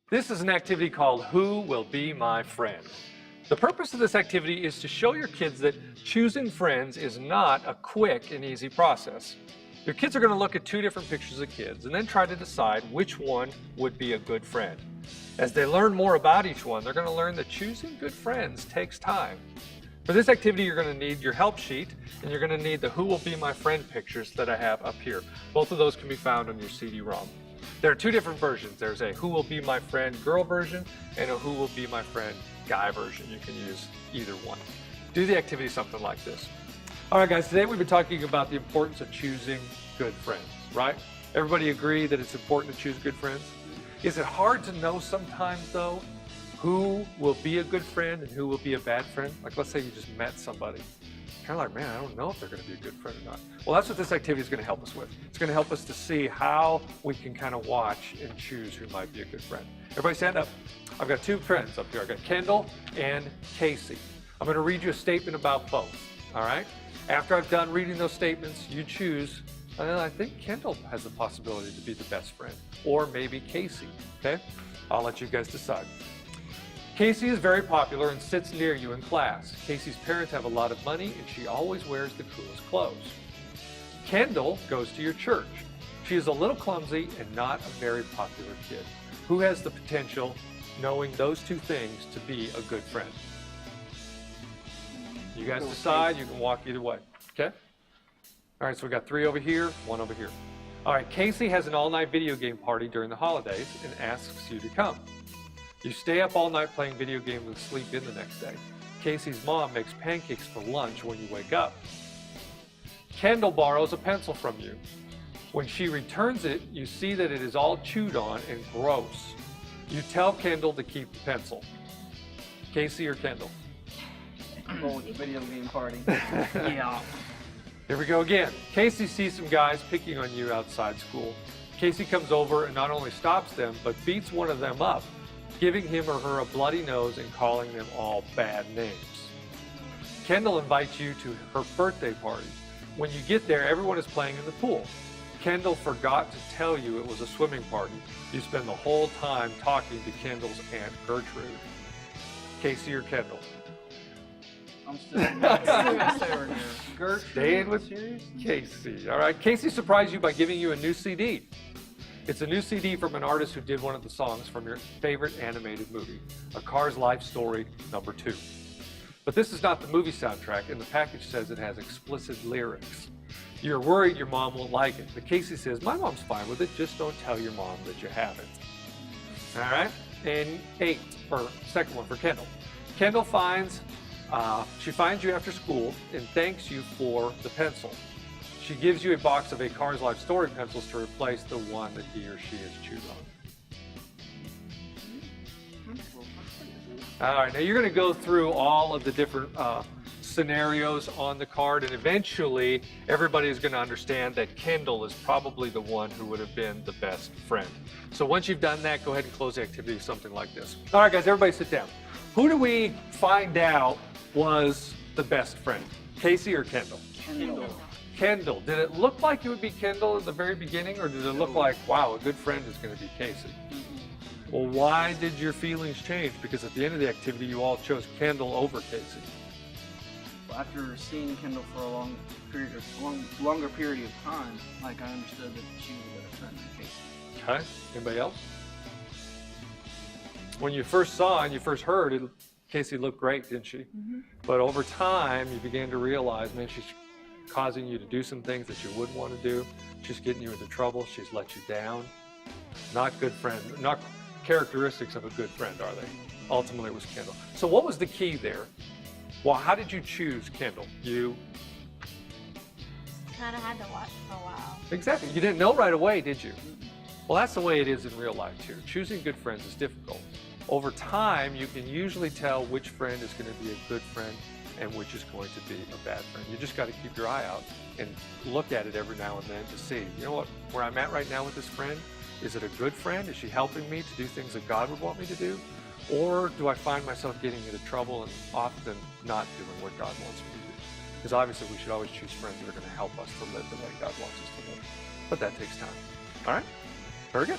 This is an activity called Who Will Be My Friend? The purpose of this activity is to show your kids that choosing friends is not a quick and easy process. Your kids are going to look at two different pictures of kids and then try to decide which one would be a good friend. As they learn more about each one, they're going to learn that choosing good friends takes time. For this activity, you're going to need your help sheet, and you're going to need the Who Will Be My Friend pictures that I have up here. Both of those can be found on your CD-ROM. There are two different versions. There's a Who Will Be My Friend girl version and a Who Will Be My Friend guy version. You can use either one. Do the activity something like this. All right, guys, today we've been talking about the importance of choosing good friends, right? Everybody agree that it's important to choose good friends? Is it hard to know sometimes, though, who will be a good friend and who will be a bad friend? Like, let's say you just met somebody. Kind of like, man, I don't know if they're going to be a good friend or not. Well, that's what this activity is going to help us with. It's going to help us to see how we can kind of watch and choose who might be a good friend. Everybody stand up. I've got two friends up here. I've got Kendall and Casey. I'm going to read you a statement about both, all right? After I've done reading those statements, you choose. I think Kendall has the possibility to be the best friend, or maybe Casey, okay? I'll let you guys decide. Casey is very popular and sits near you in class. Casey's parents have a lot of money and she always wears the coolest clothes. Kendall goes to your church. She is a little clumsy and not a very popular kid. Who has the potential, knowing those two things, to be a good friend? You guys decide. You can walk either way, okay? All right, so we got three over here, one over here. All right, Casey has an all-night video game party during the holidays and asks you to come. You stay up all night playing video games and sleep in the next day. Casey's mom makes pancakes for lunch when you wake up. Kendall borrows a pencil from you. When she returns it, you see that it is all chewed on and gross. You tell Kendall to keep the pencil. Casey or Kendall? I'm going with the video game party. Yeah. Here we go again. Casey sees some guys picking on you outside school. Casey comes over and not only stops them, but beats one of them up, giving him or her a bloody nose and calling them all bad names. Kendall invites you to her birthday party. When you get there, everyone is playing in the pool. Kendall forgot to tell you it was a swimming party. You spend the whole time talking to Kendall's Aunt Gertrude. Casey or Kendall? I'm still here. Gertrude? Staying with Casey. All right, Casey surprised you by giving you a new CD. It's a new CD from an artist who did one of the songs from your favorite animated movie, A Cars Life Story #2. But this is not the movie soundtrack, and the package says it has explicit lyrics. You're worried your mom won't like it, but Casey says, my mom's fine with it, just don't tell your mom that you have it. All right, and second one for Kendall. Kendall finds you after school and thanks you for the pencil. She gives you a box of A Cars Life Story pencils to replace the one that he or she has chewed on. All right, now you're going to go through all of the different scenarios on the card, and eventually everybody is going to understand that Kendall is probably the one who would have been the best friend. So once you've done that, go ahead and close the activity with something like this. All right, guys, everybody sit down. Who do we find out was the best friend? Casey or Kendall? Kendall. Kendall. Did it look like it would be Kendall at the very beginning, or did it look like, wow, a good friend is going to be Casey? Well, why did your feelings change? Because at the end of the activity, you all chose Kendall over Casey. Well, after seeing Kendall for a longer period of time, like I understood that she was a better friend than Casey. Okay. Anybody else? When you first saw and you first heard it, Casey looked great, didn't she? Mm-hmm. But over time, you began to realize, man, she's causing you to do some things that you wouldn't want to do. She's getting you into trouble. She's let you down. Not good friends, not characteristics of a good friend, are they? Ultimately, it was Kendall. So what was the key there? Well, how did you choose Kendall? You kind of had to watch for a while. Exactly. You didn't know right away, did you? Well, that's the way it is in real life, too. Choosing good friends is difficult. Over time, you can usually tell which friend is going to be a good friend and which is going to be a bad friend. You just got to keep your eye out and look at it every now and then to see, you know what, where I'm at right now with this friend, is it a good friend? Is she helping me to do things that God would want me to do? Or do I find myself getting into trouble and often not doing what God wants me to do? Because obviously we should always choose friends that are going to help us to live the way God wants us to live. But that takes time. All right? Very good.